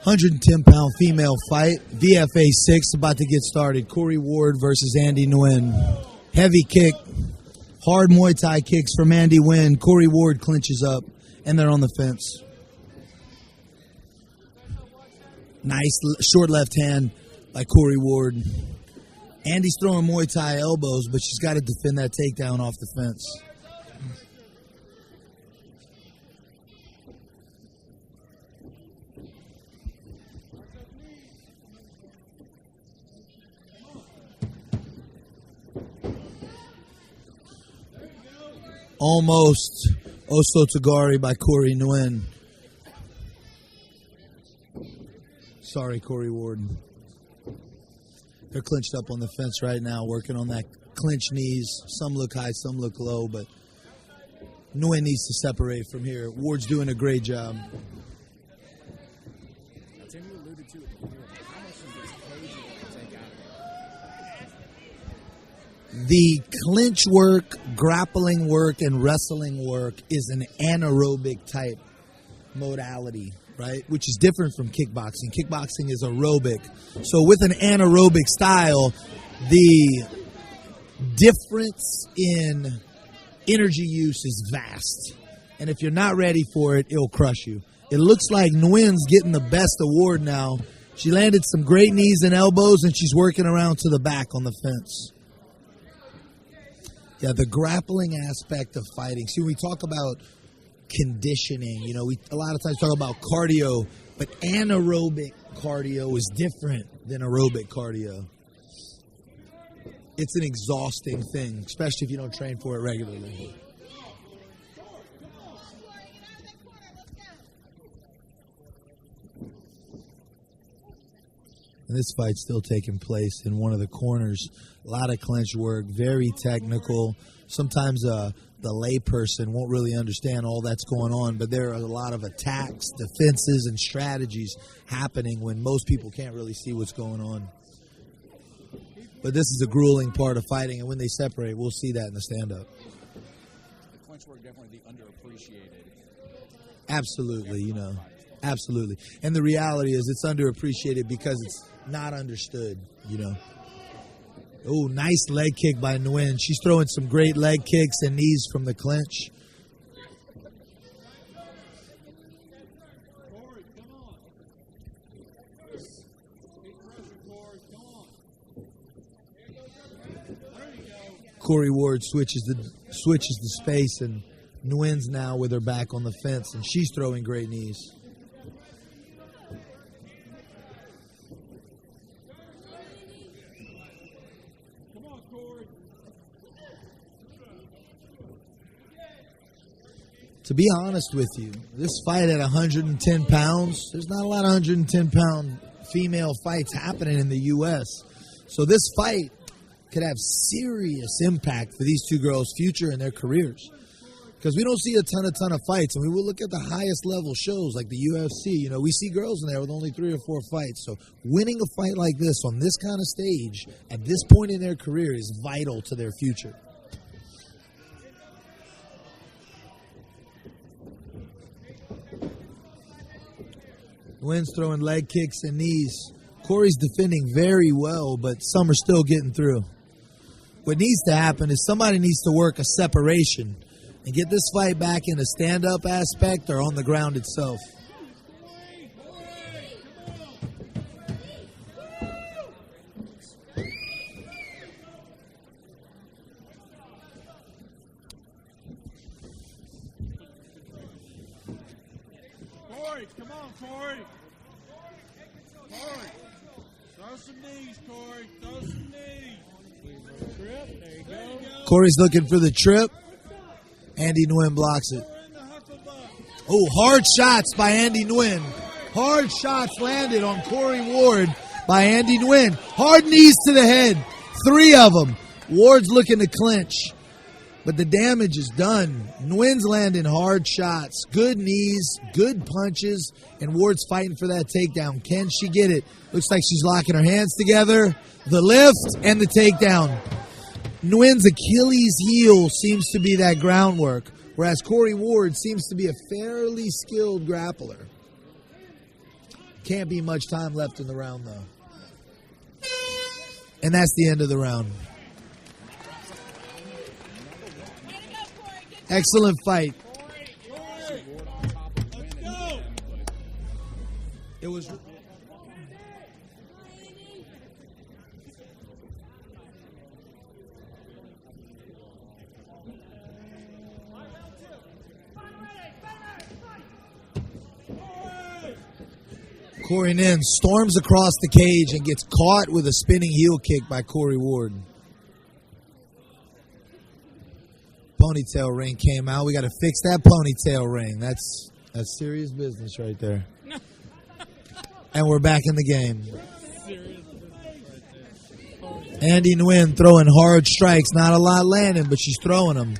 110-pound female fight. VFA 6 about to get started. Corrie Ward versus Andy Nguyen. Heavy kick. Hard Muay Thai kicks from Andy Nguyen. Corrie Ward clinches up, and they're on the fence. Nice short left hand by Corrie Ward. Andy's throwing Muay Thai elbows, but she's got to defend that takedown off the fence. Almost Oso Tagari by Corrie Nguyen. Sorry, Corrie Ward. They're clinched up on the fence right now, working on that clinch knees. Some look high, some look low, but Nguyen needs to separate from here. Ward's doing a great job. The clinch work, grappling work, and wrestling work is an anaerobic type modality, right? Which is different from kickboxing. Kickboxing is aerobic. So with an anaerobic style, the difference in energy use is vast. And if you're not ready for it, it'll crush you. It looks like Nguyen's getting the best award now. She landed some great knees and elbows, and she's working around to the back on the fence. Yeah, the grappling aspect of fighting. See, when we talk about conditioning, we a lot of times talk about cardio, but anaerobic cardio is different than aerobic cardio. It's an exhausting thing, especially if you don't train for it regularly. And this fight's still taking place in one of the corners. A lot of clinch work, very technical. Sometimes the layperson won't really understand all that's going on, but there are a lot of attacks, defenses, and strategies happening when most people can't really see what's going on. But this is a grueling part of fighting, and when they separate, we'll see that in the stand-up. The clinch work definitely underappreciated. Absolutely, absolutely. And the reality is it's underappreciated because it's not understood, Oh, nice leg kick by Nguyen. She's throwing some great leg kicks and knees from the clinch. Corrie Ward switches the space, and Nguyen's now with her back on the fence, and she's throwing great knees. To be honest with you, this fight at 110 pounds, there's not a lot of 110-pound female fights happening in the U.S. So this fight could have serious impact for these two girls' future and their careers. Because we don't see a ton of fights. And we will look at the highest level shows like the UFC. We see girls in there with only 3 or 4 fights. So winning a fight like this on this kind of stage at this point in their career is vital to their future. Nguyen's throwing leg kicks and knees. Corrie's defending very well, but some are still getting through. What needs to happen is somebody needs to work a separation and get this fight back in a stand-up aspect or on the ground itself. Corrie, come on, Corrie. Corrie, throw some knees, Corrie. Throw some knees. Trip. There you go. Corrie's looking for the trip. Andy Nguyen blocks it. Oh, hard shots by Andy Nguyen. Hard shots landed on Corrie Ward by Andy Nguyen. Hard knees to the head. 3 of them. Ward's looking to clinch. But the damage is done. Nguyen's landing hard shots, good knees, good punches, and Ward's fighting for that takedown. Can she get it? Looks like she's locking her hands together. The lift and the takedown. Nguyen's Achilles heel seems to be that groundwork, whereas Corrie Ward seems to be a fairly skilled grappler. Can't be much time left in the round, though. And that's the end of the round. Excellent fight. It was... Corrie Nguyen storms across the cage and gets caught with a spinning heel kick by Corrie Ward. Ponytail ring came out. We got to fix that ponytail ring. That's serious business right there. And we're back in the game. Andy Nguyen throwing hard strikes. Not a lot landing, but she's throwing them.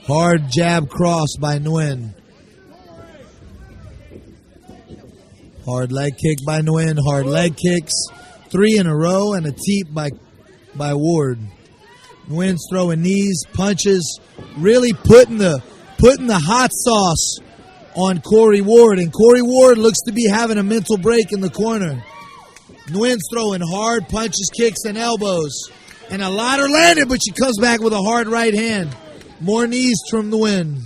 Hard jab cross by Nguyen. Hard leg kick by Nguyen. Hard leg kicks. 3 in a row and a teep by Ward. Nguyen's throwing knees, punches, really putting the hot sauce on Corrie Ward. And Corrie Ward looks to be having a mental break in the corner. Nguyen's throwing hard punches, kicks, and elbows. And a lot are landed, but she comes back with a hard right hand. More knees from Nguyen.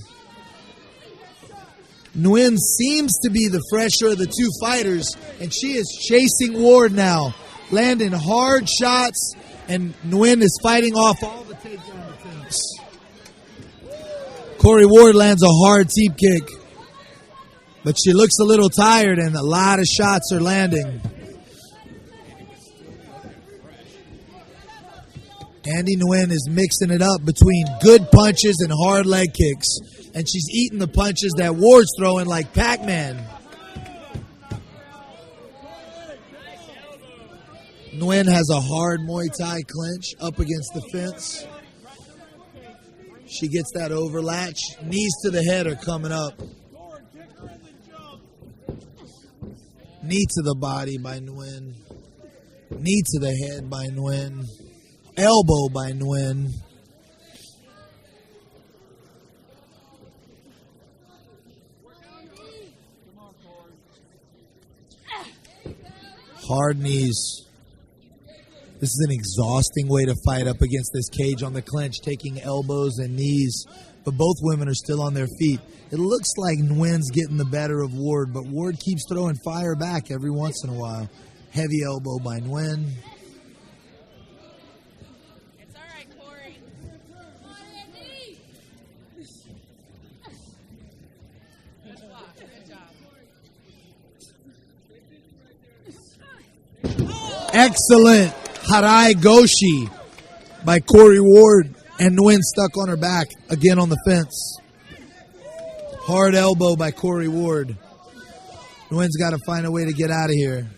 Nguyen seems to be the fresher of the two fighters, and she is chasing Ward now, landing hard shots, and Nguyen is fighting off all the takedown attempts. Corrie Ward lands a hard teep kick, but she looks a little tired, and a lot of shots are landing. Andy Nguyen is mixing it up between good punches and hard leg kicks. And she's eating the punches that Ward's throwing like Pac-Man. Nguyen has a hard Muay Thai clinch up against the fence. She gets that overlatch. Knees to the head are coming up. Knee to the body by Nguyen. Knee to the head by Nguyen. Elbow by Nguyen. Hard knees. This is an exhausting way to fight up against this cage on the clinch, taking elbows and knees. But both women are still on their feet. It looks like Nguyen's getting the better of Ward, but Ward keeps throwing fire back every once in a while. Heavy elbow by Nguyen. It's all right, Corrie. Good job. Excellent Harai Goshi by Corrie Ward, and Nguyen stuck on her back again on the fence. Hard elbow by Corrie Ward. Nguyen's got to find a way to get out of here.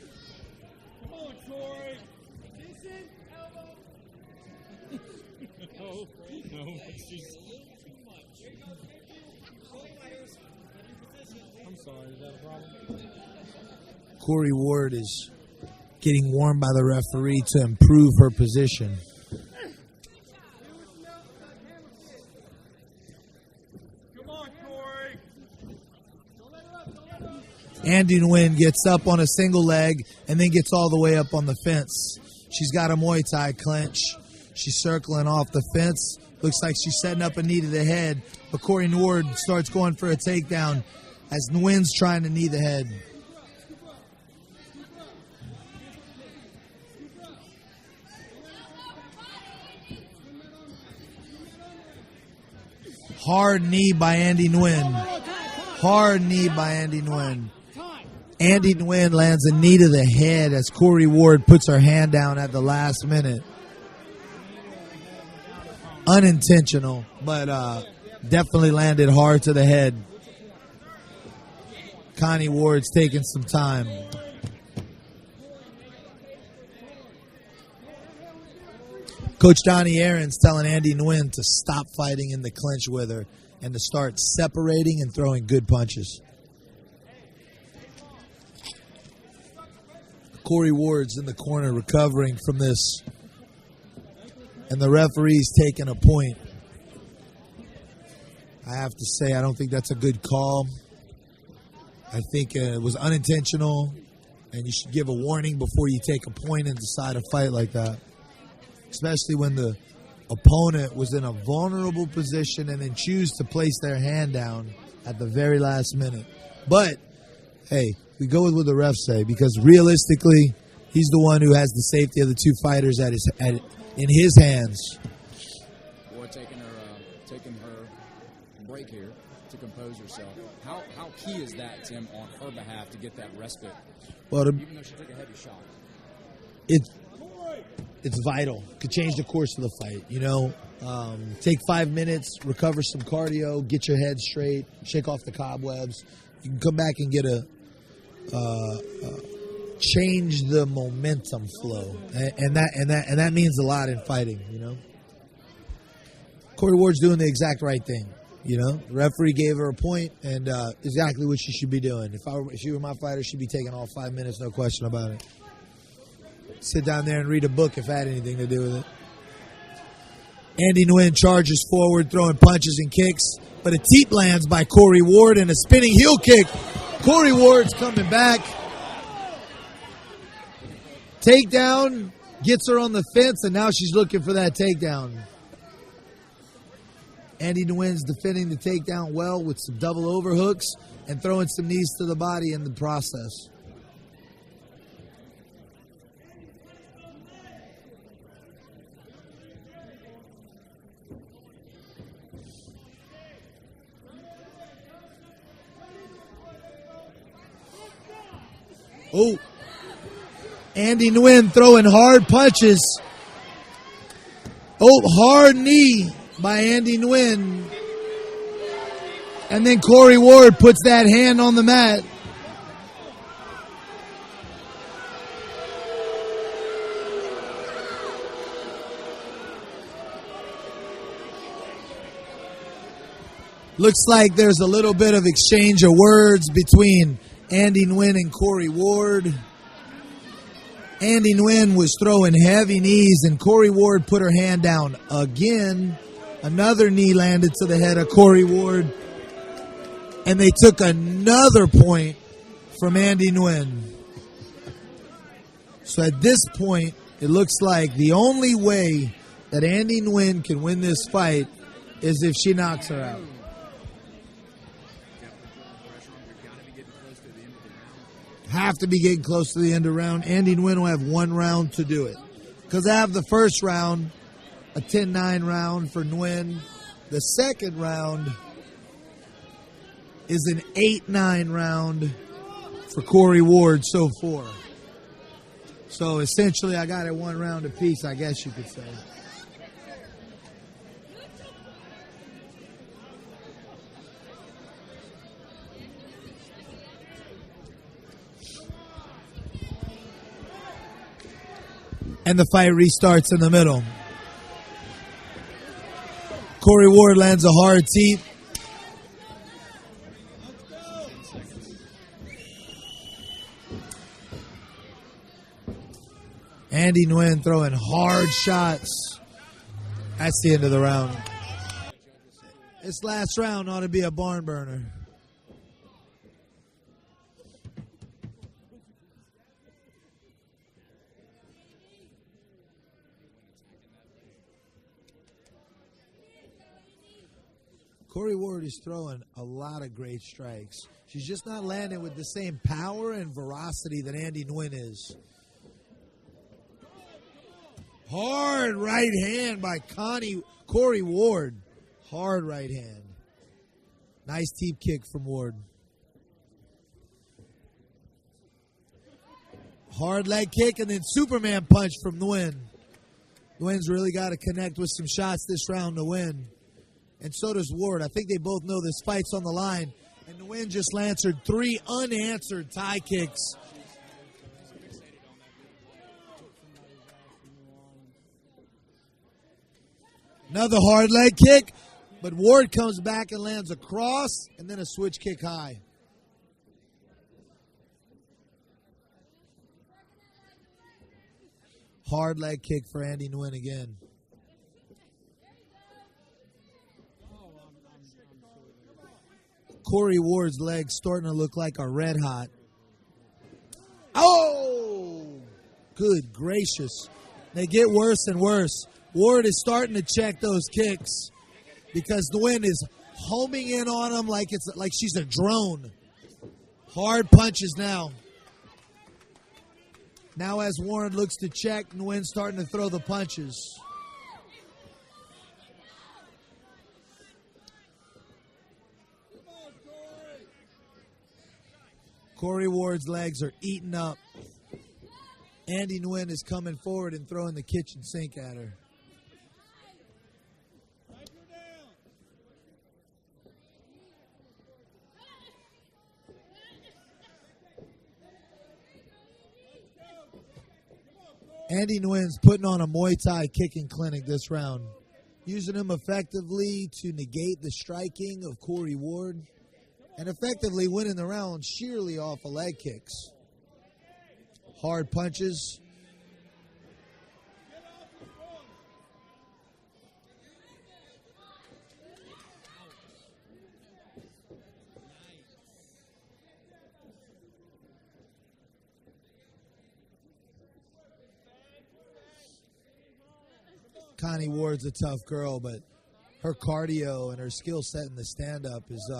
Come on, Corrie. No, she's too much. I'm sorry, is that a problem? Corrie Ward is getting warned by the referee to improve her position. Come on, Corrie. Andy Nguyen gets up on a single leg and then gets all the way up on the fence. She's got a Muay Thai clinch. She's circling off the fence. Looks like she's setting up a knee to the head. But Corrie Ward starts going for a takedown as Nguyen's trying to knee the head. Hard knee by Andy Nguyen. Hard knee by Andy Nguyen. Andy Nguyen lands a knee to the head as Corrie Ward puts her hand down at the last minute. Unintentional, but definitely landed hard to the head. Connie Ward's taking some time. Coach Donnie Aaron's telling Andy Nguyen to stop fighting in the clinch with her and to start separating and throwing good punches. Corrie Ward's in the corner recovering from this, and the referee's taking a point. I have to say, I don't think that's a good call. I think it was unintentional, and you should give a warning before you take a point and decide a fight like that, especially when the opponent was in a vulnerable position and then choose to place their hand down at the very last minute. But, hey, we go with what the refs say because realistically, he's the one who has the safety of the two fighters in his hands. Or taking her break here to compose herself. How key is that, Tim, on her behalf to get that respite? Well, even though she took a heavy shot. It's vital. Could change the course of the fight. You know, take 5 minutes, recover some cardio, get your head straight, shake off the cobwebs. You can come back and get change the momentum flow, and that means a lot in fighting. You know, Corrie Ward's doing the exact right thing. You know, the referee gave her a point, and exactly what she should be doing. If she were my fighter, she'd be taking all 5 minutes, no question about it. Sit down there and read a book if it had anything to do with it. Andy Nguyen charges forward, throwing punches and kicks, but a teep lands by Corrie Ward and a spinning heel kick. Corrie Ward's coming back. Takedown, gets her on the fence, and now she's looking for that takedown. Andy Nguyen's defending the takedown well with some double overhooks and throwing some knees to the body in the process. Oh, Andy Nguyen throwing hard punches. Oh, hard knee by Andy Nguyen. And then Corrie Ward puts that hand on the mat. Looks like there's a little bit of exchange of words between Andy Nguyen and Corrie Ward. Andy Nguyen was throwing heavy knees, and Corrie Ward put her hand down again. Another knee landed to the head of Corrie Ward, and they took another point from Andy Nguyen. So at this point, it looks like the only way that Andy Nguyen can win this fight is if she knocks her out. Have to be getting close to the end of the round. Andy Nguyen will have 1 round to do it. Because I have the first round, a 10-9 round for Nguyen. The second round is an 8-9 round for Corrie Ward so far. So essentially I got it 1 round apiece, I guess you could say. And the fight restarts in the middle. Corrie Ward lands a hard teep. Andy Nguyen throwing hard shots. That's the end of the round. This last round ought to be a barn burner. Corrie Ward is throwing a lot of great strikes. She's just not landing with the same power and veracity that Andy Nguyen is. Hard right hand by Corrie Ward. Hard right hand. Nice teep kick from Ward. Hard leg kick and then Superman punch from Nguyen. Nguyen's really got to connect with some shots this round to win. And so does Ward. I think they both know this fight's on the line. And Nguyen just answered 3 unanswered tie kicks. Another hard leg kick. But Ward comes back and lands a cross and then a switch kick high. Hard leg kick for Andy Nguyen again. Corrie Ward's legs starting to look like a red hot. Oh! Good gracious. They get worse and worse. Ward is starting to check those kicks because Nguyen is homing in on him like she's a drone. Hard punches now. Now as Warren looks to check, Nguyen starting to throw the punches. Corrie Ward's legs are eaten up. Andy Nguyen is coming forward and throwing the kitchen sink at her. Andy Nguyen's putting on a Muay Thai kicking clinic this round, using him effectively to negate the striking of Corrie Ward and effectively winning the round sheerly off of leg kicks. Hard punches. Connie Ward's a tough girl, but her cardio and her skill set in the stand-up is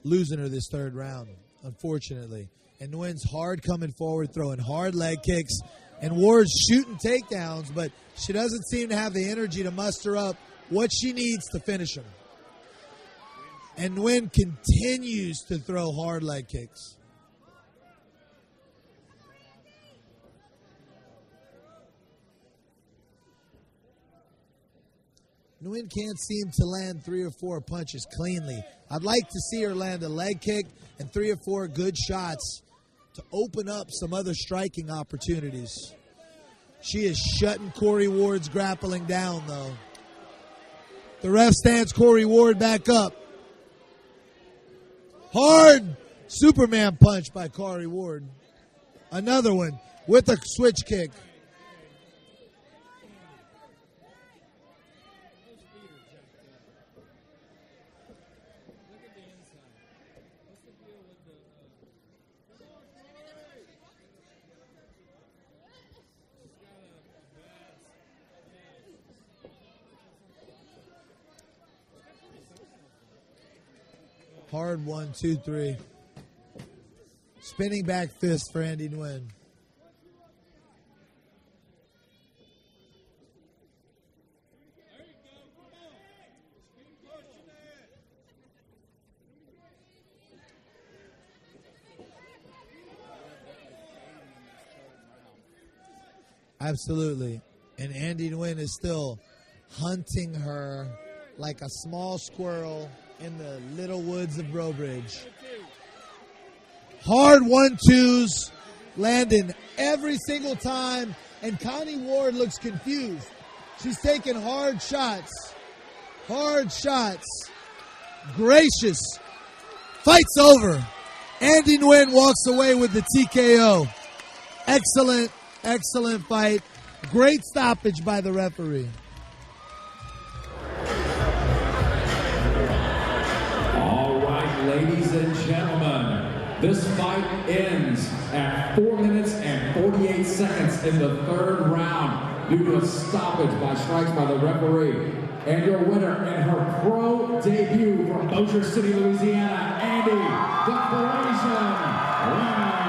losing her this third round, unfortunately. And Nguyen's hard coming forward, throwing hard leg kicks, and Ward's shooting takedowns, but she doesn't seem to have the energy to muster up what she needs to finish him. And Nguyen continues to throw hard leg kicks. Nguyen can't seem to land 3 or 4 punches cleanly. I'd like to see her land a leg kick and 3 or 4 good shots to open up some other striking opportunities. She is shutting Corrie Ward's grappling down, though. The ref stands Corrie Ward back up. Hard Superman punch by Corrie Ward. Another one with a switch kick. Hard 1, 2, 3. Spinning back fist for Andy Nguyen. Absolutely. And Andy Nguyen is still hunting her like a small squirrel in the little woods of Brobridge. Hard 1-2s, landing every single time, and Connie Ward looks confused. She's taking hard shots. Hard shots. Gracious. Fight's over. Andy Nguyen walks away with the TKO. Excellent, excellent fight. Great stoppage by the referee. Ladies and gentlemen, this fight ends at 4 minutes and 48 seconds in the third round due to a stoppage by strikes by the referee. And your winner in her pro debut from Bossier City, Louisiana, Andy the Corporation Nguyen.